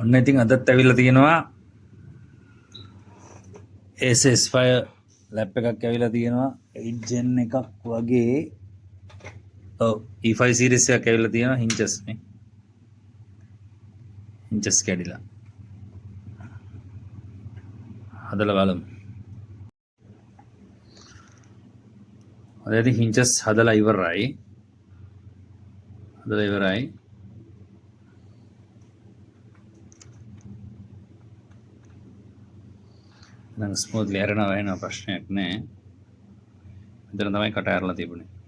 ඔන්න ඉතින් අදත් ඇවිල්ලා තියෙනවා SS5 ලැප් එකක් ඇවිල්ලා තියෙනවා 8 gen එකක් වගේ. ඔව් E5 series එකක් ඇවිල්ලා තියෙනවා hinges නේ. hinges කැඩිලා. හදලා බලමු. අද ඉතින් hinges හදලා ඉවරයි. නම් ස්මූත්ලි හරනවා වෙන ප්‍රශ්නයක් නෑ. මෙතන තමයි කට ඇරලා තිබුණේ.